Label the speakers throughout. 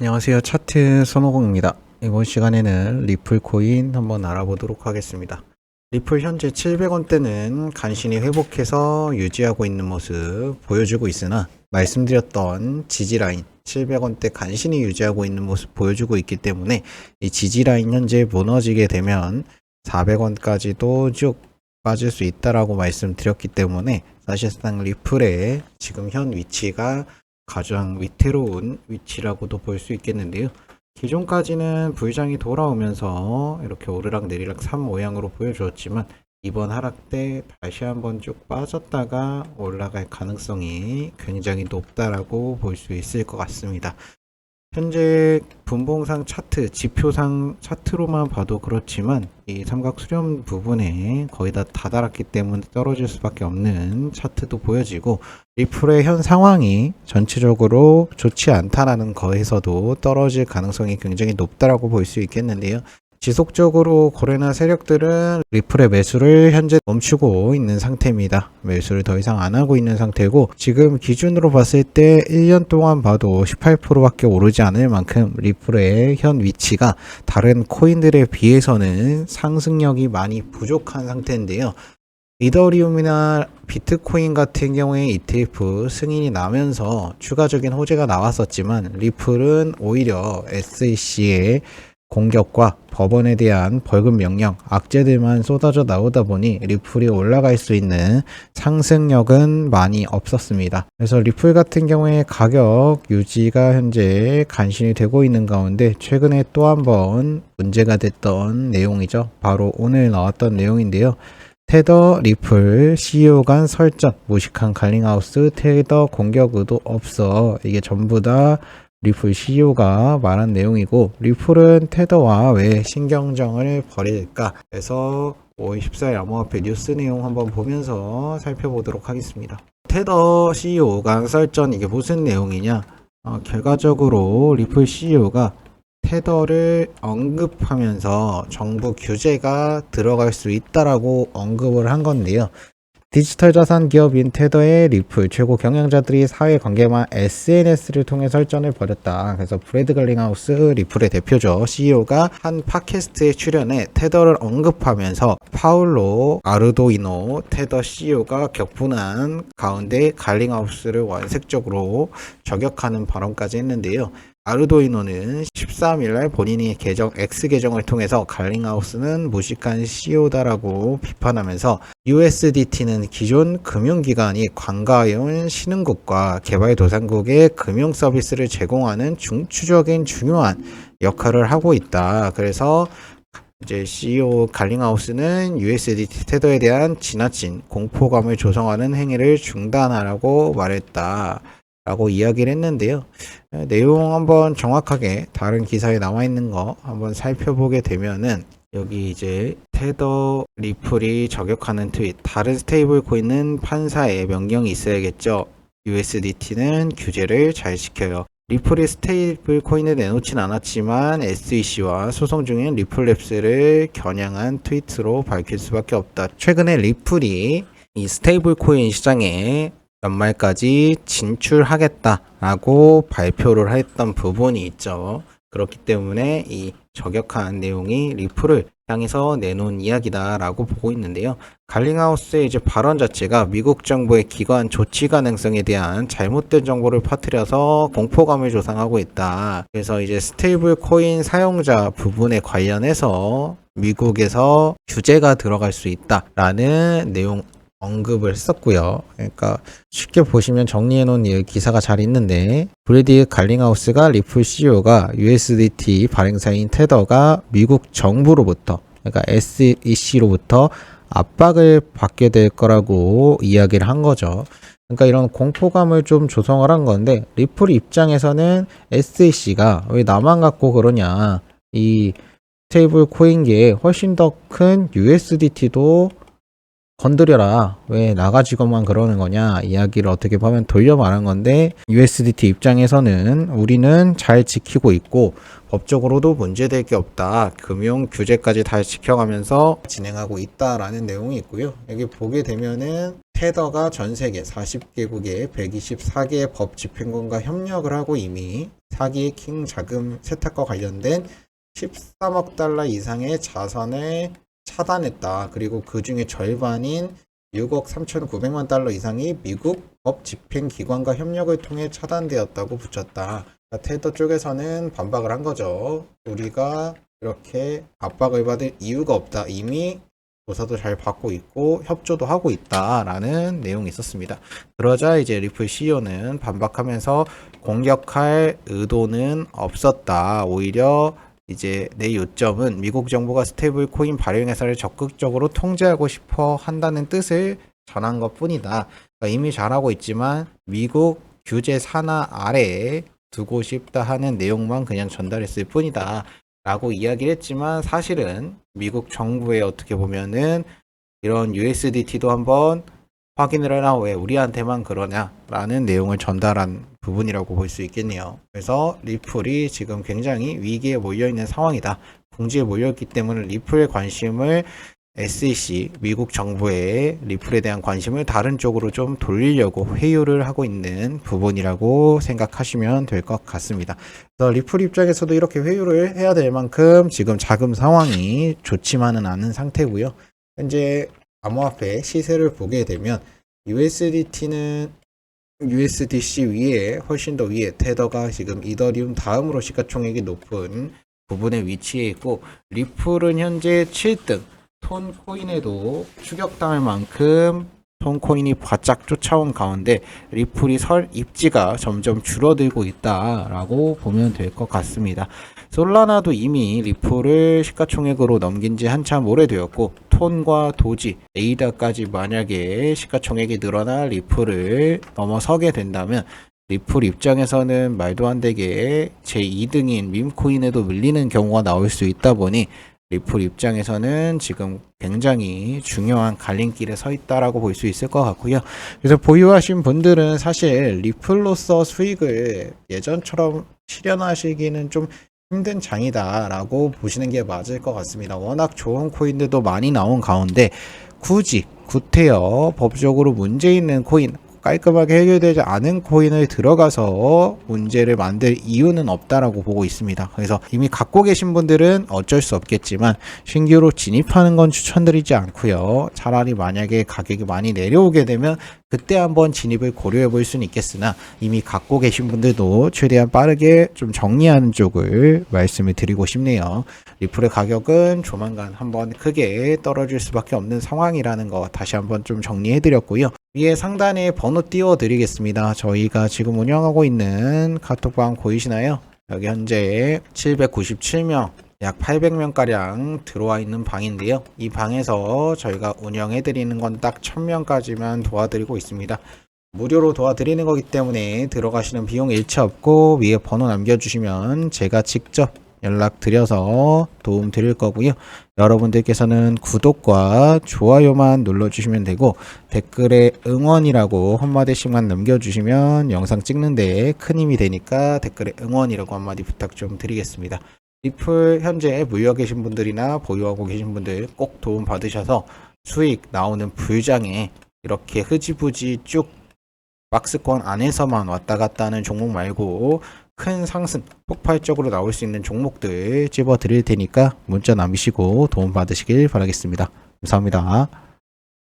Speaker 1: 안녕하세요. 차트 손오공입니다. 이번 시간에는 리플 코인 한번 알아보도록 하겠습니다. 리플 현재 700원대는 간신히 회복해서 유지하고 있는 모습 보여주고 있으나 말씀드렸던 지지라인 700원대 간신히 유지하고 있는 모습 보여주고 있기 때문에 이 지지라인 현재 무너지게 되면 400원까지도 쭉 빠질 수 있다라고 말씀드렸기 때문에 사실상 리플의 지금 현 위치가 가장 위태로운 위치라고도 볼 수 있겠는데요. 기존까지는 부의장이 돌아오면서 이렇게 오르락 내리락 3 모양으로 보여주었지만 이번 하락 때 다시 한번 쭉 빠졌다가 올라갈 가능성이 굉장히 높다라고 볼 수 있을 것 같습니다. 현재 분봉상 차트, 지표상 차트로만 봐도 그렇지만 이 삼각 수렴 부분에 거의 다 다다랐기 때문에 떨어질 수밖에 없는 차트도 보여지고 리플의 현 상황이 전체적으로 좋지 않다라는 거에서도 떨어질 가능성이 굉장히 높다라고 볼 수 있겠는데요. 지속적으로 거래나 세력들은 리플의 매수를 현재 멈추고 있는 상태입니다. 매수를 더 이상 안 하고 있는 상태고 지금 기준으로 봤을 때 1년 동안 봐도 18%밖에 오르지 않을 만큼 리플의 현 위치가 다른 코인들에 비해서는 상승력이 많이 부족한 상태인데요. 이더리움이나 비트코인 같은 경우에 ETF 승인이 나면서 추가적인 호재가 나왔었지만 리플은 오히려 SEC의 공격과 법원에 대한 벌금 명령, 악재들만 쏟아져 나오다 보니 리플이 올라갈 수 있는 상승력은 많이 없었습니다. 그래서 리플 같은 경우에 가격 유지가 현재 간신히 되고 있는 가운데 최근에 또 한 번 문제가 됐던 내용이죠. 바로 오늘 나왔던 내용인데요. 테더 리플 CEO 간 설전, 무식한 갈링하우스 테더 공격 의도 없어. 이게 전부 다 리플 CEO가 말한 내용이고 리플은 테더와 왜 신경전을 벌일까 해서 5월 14일 암호화폐 뉴스 내용 한번 보면서 살펴보도록 하겠습니다. 테더 CEO 간 설전 이게 무슨 내용이냐, 결과적으로 리플 CEO가 테더를 언급하면서 정부 규제가 들어갈 수 있다라고 언급을 한 건데요. 디지털 자산 기업인 테더의 리플 최고 경영자들이 사회관계만 SNS를 통해 설전을 벌였다. 그래서 브래드 갈링하우스 리플의 대표죠. CEO가 한 팟캐스트에 출연해 테더를 언급하면서 파울로 아르도이노 테더 CEO가 격분한 가운데 갈링하우스를 원색적으로 저격하는 발언까지 했는데요. 아르도이노는 13일날 본인의 계정 X 계정을 통해서 갈링하우스는 무식한 CEO다라고 비판하면서 USDT는 기존 금융기관이 관가해온 신흥국과 개발도상국의 금융 서비스를 제공하는 중추적인 중요한 역할을 하고 있다. 그래서 이제 CEO 갈링하우스는 USDT 테더에 대한 지나친 공포감을 조성하는 행위를 중단하라고 말했다. 라고 이야기를 했는데요. 내용 한번 정확하게 다른 기사에 나와 있는 거 한번 살펴보게 되면은 여기 이제 테더 리플이 저격하는 트윗, 다른 스테이블 코인은 판사의 명령이 있어야겠죠. USDT는 규제를 잘 지켜요. 리플이 스테이블 코인을 내놓진 않았지만 SEC와 소송 중인 리플랩스를 겨냥한 트윗으로 밝힐 수밖에 없다. 최근에 리플이 이 스테이블 코인 시장에 연말까지 진출하겠다라고 발표를 했던 부분이 있죠. 그렇기 때문에 이 저격한 내용이 리플을 향해서 내놓은 이야기다라고 보고 있는데요. 갈링하우스의 이제 발언 자체가 미국 정부의 기관 조치 가능성에 대한 잘못된 정보를 퍼뜨려서 공포감을 조성하고 있다. 그래서 이제 스테이블 코인 사용자 부분에 관련해서 미국에서 규제가 들어갈 수 있다라는 내용 언급을 했었고요. 그러니까 쉽게 보시면 정리해 놓은 기사가 잘 있는데 브래디 갈링하우스가 리플 CEO가 USDT 발행사인 테더가 미국 정부로부터 그러니까 SEC로부터 압박을 받게 될 거라고 이야기를 한 거죠. 그러니까 이런 공포감을 좀 조성을 한 건데 리플 입장에서는 SEC가 왜 나만 갖고 그러냐, 이 스테이블 코인계에 훨씬 더 큰 USDT도 건드려라, 왜 나 가지고만 그러는 거냐 이야기를 어떻게 보면 돌려 말한 건데 USDT 입장에서는 우리는 잘 지키고 있고 법적으로도 문제될 게 없다, 금융 규제까지 다 지켜가면서 진행하고 있다라는 내용이 있고요. 여기 보게 되면은 테더가 전 세계 40개국의 124개의 법 집행관과 협력을 하고 이미 사기의 킹 자금 세탁과 관련된 13억 달러 이상의 자산을 차단했다. 그리고 그 중에 절반인 6억 3,900만 달러 이상이 미국 법 집행기관과 협력을 통해 차단되었다고 붙였다. 그러니까 테더 쪽에서는 반박을 한 거죠. 우리가 이렇게 압박을 받을 이유가 없다. 이미 조사도 잘 받고 있고 협조도 하고 있다라는 내용이 있었습니다. 그러자 이제 리플 CEO는 반박하면서 공격할 의도는 없었다. 오히려 이제 내 요점은 미국 정부가 스테이블 코인 발행 회사를 적극적으로 통제하고 싶어 한다는 뜻을 전한 것뿐이다. 그러니까 이미 잘하고 있지만 미국 규제 산하 아래에 두고 싶다 하는 내용만 그냥 전달했을 뿐이다. 라고 이야기를 했지만 사실은 미국 정부에 어떻게 보면은 이런 USDT도 한번 확인을 해라. 왜 우리한테만 그러냐 라는 내용을 전달한 부분이라고 볼 수 있겠네요. 그래서 리플이 지금 굉장히 위기에 몰려있는 상황이다. 궁지에 몰려있기 때문에 리플의 관심을 SEC 미국 정부의 리플에 대한 관심을 다른 쪽으로 좀 돌리려고 회유를 하고 있는 부분이라고 생각하시면 될 것 같습니다. 그래서 리플 입장에서도 이렇게 회유를 해야 될 만큼 지금 자금 상황이 좋지만은 않은 상태고요. 현재 암호화폐 시세를 보게 되면 USDT는 USDC 위에 훨씬 더 위에 테더가 지금 이더리움 다음으로 시가총액이 높은 부분에 위치해 있고 리플은 현재 7등 톤 코인에도 추격당할 만큼 톤 코인이 바짝 쫓아온 가운데 리플이 설 입지가 점점 줄어들고 있다라고 보면 될 것 같습니다. 솔라나도 이미 리플을 시가총액으로 넘긴 지 한참 오래되었고 톤과 도지, 에이다까지 만약에 시가총액이 늘어나 리플을 넘어서게 된다면 리플 입장에서는 말도 안 되게 제2등인 밈코인에도 밀리는 경우가 나올 수 있다 보니 리플 입장에서는 지금 굉장히 중요한 갈림길에 서 있다라고 볼 수 있을 것 같고요. 그래서 보유하신 분들은 사실 리플로서 수익을 예전처럼 실현하시기는 좀 힘든 장이다라고 보시는 게 맞을 것 같습니다. 워낙 좋은 코인들도 많이 나온 가운데 굳이 구태여 법적으로 문제 있는 코인 깔끔하게 해결되지 않은 코인을 들어가서 문제를 만들 이유는 없다라고 보고 있습니다. 그래서 이미 갖고 계신 분들은 어쩔 수 없겠지만 신규로 진입하는 건 추천드리지 않고요. 차라리 만약에 가격이 많이 내려오게 되면 그때 한번 진입을 고려해 볼 수는 있겠으나 이미 갖고 계신 분들도 최대한 빠르게 좀 정리하는 쪽을 말씀을 드리고 싶네요. 리플의 가격은 조만간 한번 크게 떨어질 수밖에 없는 상황이라는 거 다시 한번 좀 정리해 드렸고요. 위에 상단에 번호 띄워 드리겠습니다. 저희가 지금 운영하고 있는 카톡방 보이시나요? 여기 현재 797명 약 800명가량 들어와 있는 방인데요. 이 방에서 저희가 운영해드리는 건 딱 1000명까지만 도와드리고 있습니다. 무료로 도와드리는 거기 때문에 들어가시는 비용 일체 없고 위에 번호 남겨주시면 제가 직접 연락드려서 도움 드릴 거고요. 여러분들께서는 구독과 좋아요만 눌러주시면 되고 댓글에 응원이라고 한마디씩만 남겨주시면 영상 찍는데 큰 힘이 되니까 댓글에 응원이라고 한마디 부탁 좀 드리겠습니다. 리플 현재 물려 계신 분들이나 보유하고 계신 분들 꼭 도움 받으셔서 수익 나오는 불장에 이렇게 흐지부지 쭉 박스권 안에서만 왔다 갔다 하는 종목 말고 큰 상승 폭발적으로 나올 수 있는 종목들 집어 드릴 테니까 문자 남기시고 도움 받으시길 바라겠습니다. 감사합니다.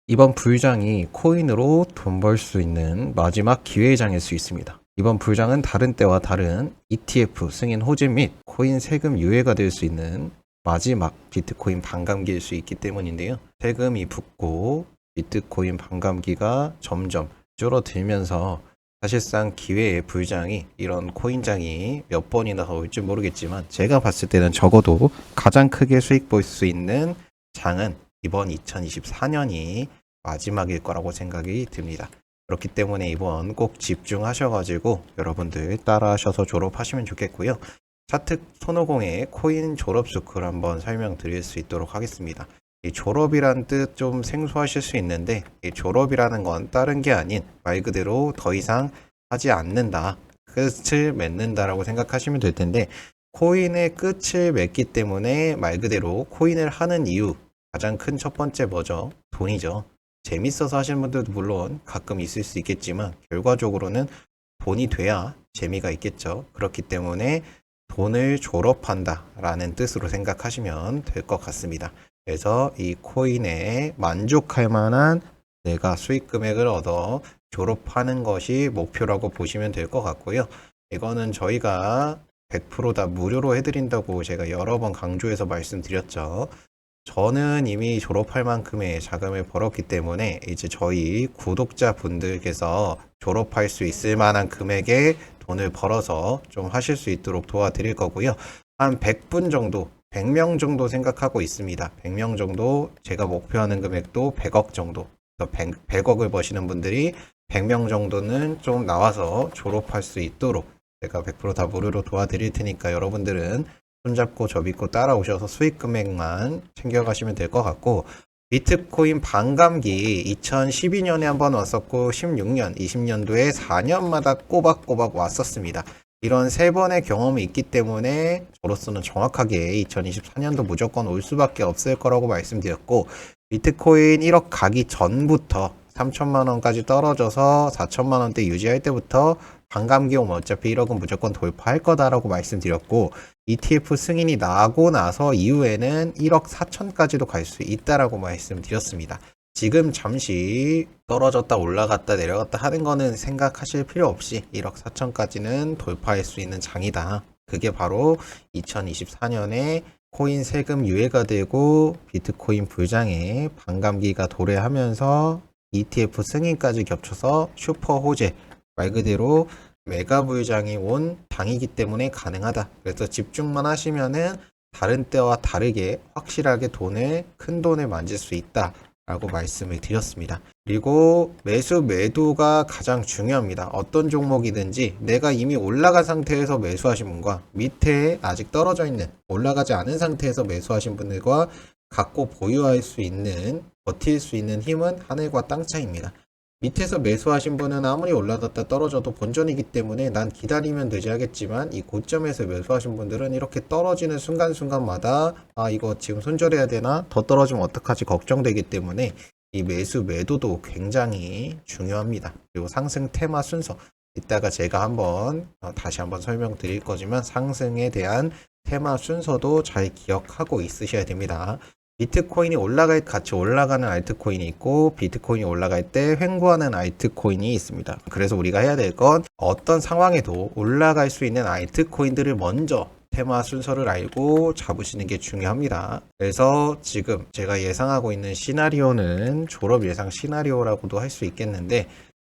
Speaker 2: 이번 불장이 코인으로 돈 벌 수 있는 마지막 기회장일 수 있습니다. 이번 불장은 다른 때와 다른 ETF 승인 호재 및 코인 세금 유예가 될 수 있는 마지막 비트코인 반감기일 수 있기 때문인데요. 세금이 붙고 비트코인 반감기가 점점 줄어들면서 사실상 기회의 불장이 이런 코인장이 몇 번이나 더 올지 모르겠지만 제가 봤을 때는 적어도 가장 크게 수익 볼 수 있는 장은 이번 2024년이 마지막일 거라고 생각이 듭니다. 그렇기 때문에 이번 꼭 집중하셔가지고 여러분들 따라하셔서 졸업하시면 좋겠고요. 차트 손오공의 코인 졸업 스쿨 한번 설명드릴 수 있도록 하겠습니다. 이 졸업이란 뜻 좀 생소하실 수 있는데 이 졸업이라는 건 다른 게 아닌 말 그대로 더 이상 하지 않는다, 끝을 맺는다라고 생각하시면 될 텐데 코인의 끝을 맺기 때문에 말 그대로 코인을 하는 이유 가장 큰 첫 번째 뭐죠? 돈이죠. 재밌어서 하시는 분들도 물론 가끔 있을 수 있겠지만 결과적으로는 돈이 돼야
Speaker 1: 재미가 있겠죠. 그렇기 때문에 돈을 졸업한다 라는 뜻으로 생각하시면 될 것 같습니다. 그래서 이 코인에 만족할 만한 내가 수익 금액을 얻어 졸업하는 것이 목표라고 보시면 될 것 같고요. 이거는 저희가 100% 다 무료로 해드린다고 제가 여러 번 강조해서 말씀드렸죠. 저는 이미 졸업할 만큼의 자금을 벌었기 때문에 이제 저희 구독자분들께서 졸업할 수 있을 만한 금액의 돈을 벌어서 좀 하실 수 있도록 도와드릴 거고요. 한 100분 정도, 100명 정도 생각하고 있습니다. 100명 정도, 제가 목표하는 금액도 100억 정도. 100억을 버시는 분들이 100명 정도는 좀 나와서 졸업할 수 있도록 제가 100%다 무료로 도와드릴 테니까 여러분들은 손잡고 저 믿고 따라오셔서 수익 금액만 챙겨가시면 될 것 같고, 비트코인 반감기 2012년에 한번 왔었고 16년, 20년도에 4년마다 꼬박꼬박 왔었습니다. 이런 3번의 경험이 있기 때문에 저로서는 정확하게 2024년도 무조건 올 수밖에 없을 거라고 말씀드렸고, 비트코인 1억 가기 전부터 3천만 원까지 떨어져서 4천만 원대 유지할 때부터 반감기 오면 어차피 1억은 무조건 돌파할 거다라고 말씀드렸고, ETF 승인이 나고 나서 이후에는 1억 4천까지도 갈 수 있다라고 말씀드렸습니다. 지금 잠시 떨어졌다 올라갔다 내려갔다 하는 거는 생각하실 필요 없이 1억 4천까지는 돌파할 수 있는 장이다. 그게 바로 2024년에 코인 세금 유예가 되고 비트코인 불장에 반감기가 도래하면서 ETF 승인까지 겹쳐서 슈퍼 호재, 말 그대로 메가 불장이 온 당이기 때문에 가능하다. 그래서 집중만 하시면은 다른 때와 다르게 확실하게 큰 돈을 만질 수 있다 라고 말씀을 드렸습니다. 그리고 매수 매도가 가장 중요합니다. 어떤 종목이든지 내가 이미 올라간 상태에서 매수하신 분과 밑에 아직 떨어져 있는 올라가지 않은 상태에서 매수하신 분들과 갖고 보유할 수 있는, 버틸 수 있는 힘은 하늘과 땅 차이입니다. 밑에서 매수하신 분은 아무리 올라갔다 떨어져도 본전이기 때문에 난 기다리면 되지 하겠지만, 이 고점에서 매수하신 분들은 이렇게 떨어지는 순간순간마다 아 이거 지금 손절해야 되나? 더 떨어지면 어떡하지? 걱정되기 때문에 이 매수 매도도 굉장히 중요합니다. 그리고 상승 테마 순서, 이따가 제가 다시 한번 설명드릴 거지만 상승에 대한 테마 순서도 잘 기억하고 있으셔야 됩니다. 비트코인이 같이 올라가는 알트코인이 있고, 비트코인이 올라갈 때 횡보하는 알트코인이 있습니다. 그래서 우리가 해야 될 건 어떤 상황에도 올라갈 수 있는 알트코인들을 먼저 테마 순서를 알고 잡으시는 게 중요합니다. 그래서 지금 제가 예상하고 있는 시나리오는 졸업 예상 시나리오라고도 할 수 있겠는데,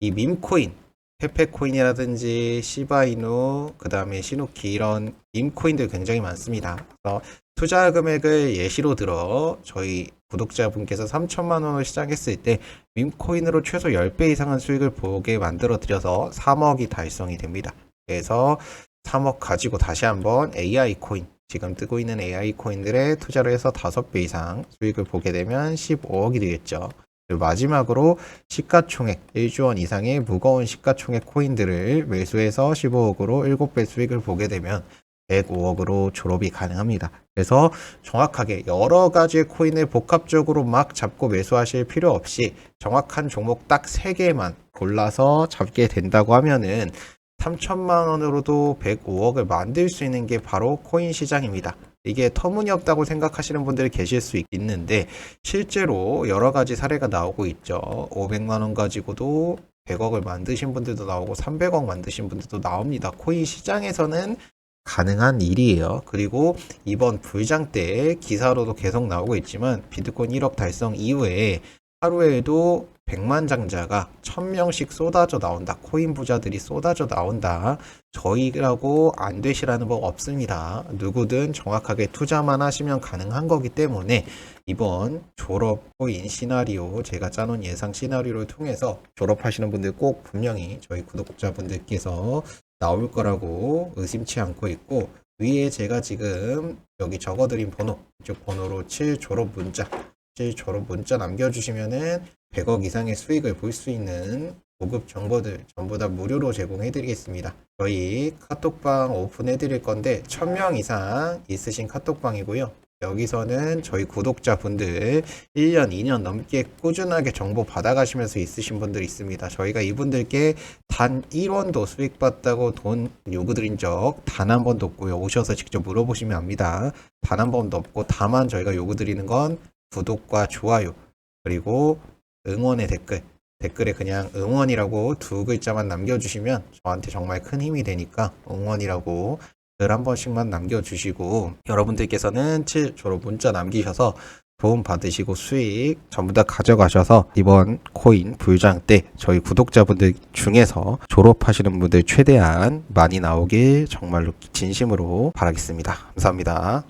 Speaker 1: 이 밈코인, 페페코인이라든지 시바이누, 그 다음에 시누키, 이런 밈코인들 굉장히 많습니다. 그래서 투자 금액을 예시로 들어 저희 구독자분께서 3천만 원을 시작했을 때 밈코인으로 최소 10배 이상의 수익을 보게 만들어 드려서 3억이 달성이 됩니다. 그래서 3억 가지고 다시 한번 AI 코인, 지금 뜨고 있는 AI 코인들에 투자를 해서 5배 이상 수익을 보게 되면 15억이 되겠죠. 그리고 마지막으로 시가총액 1조 원 이상의 무거운 시가총액 코인들을 매수해서 15억으로 7배 수익을 보게 되면 105억으로 졸업이 가능합니다. 그래서 정확하게 여러 가지의 코인을 복합적으로 막 잡고 매수하실 필요 없이 정확한 종목 딱 3개만 골라서 잡게 된다고 하면은 3천만 원으로도 105억을 만들 수 있는 게 바로 코인 시장입니다. 이게 터무니없다고 생각하시는 분들이 계실 수 있는데 실제로 여러 가지 사례가 나오고 있죠. 500만 원 가지고도 100억을 만드신 분들도 나오고 300억 만드신 분들도 나옵니다. 코인 시장에서는 가능한 일이에요. 그리고 이번 불장 때 기사로도 계속 나오고 있지만 비트코인 1억 달성 이후에 하루에도 100만 장자가 1000명씩 쏟아져 나온다. 코인 부자들이 쏟아져 나온다. 저희라고 안 되시라는 법 없습니다. 누구든 정확하게 투자만 하시면 가능한 거기 때문에 이번 졸업 코인 시나리오, 제가 짜놓은 예상 시나리오를 통해서 졸업하시는 분들 꼭 분명히 저희 구독자분들께서 나올 거라고 의심치 않고 있고, 위에 제가 지금 여기 적어드린 번호, 이쪽 번호로 7 졸업 문자 남겨주시면은 100억 이상의 수익을 볼 수 있는 고급 정보들 전부 다 무료로 제공해 드리겠습니다. 저희 카톡방 오픈해 드릴 건데 1000명 이상 있으신 카톡방이고요. 여기서는 저희 구독자분들 1년, 2년 넘게 꾸준하게 정보 받아가시면서 있으신 분들이 있습니다. 저희가 이분들께 단 1원도 수익 봤다고 돈 요구드린 적 단 한 번도 없고요. 오셔서 직접 물어보시면 압니다. 단 한 번도 없고, 다만 저희가 요구드리는 건 구독과 좋아요, 그리고 응원의 댓글에 그냥 응원이라고 두 글자만 남겨주시면 저한테 정말 큰 힘이 되니까 응원이라고 글 한 번씩만 남겨주시고, 여러분들께서는 졸업 문자 남기셔서 도움 받으시고 수익 전부 다 가져가셔서 이번 코인 불장 때 저희 구독자분들 중에서 졸업하시는 분들 최대한 많이 나오길 정말로 진심으로 바라겠습니다. 감사합니다.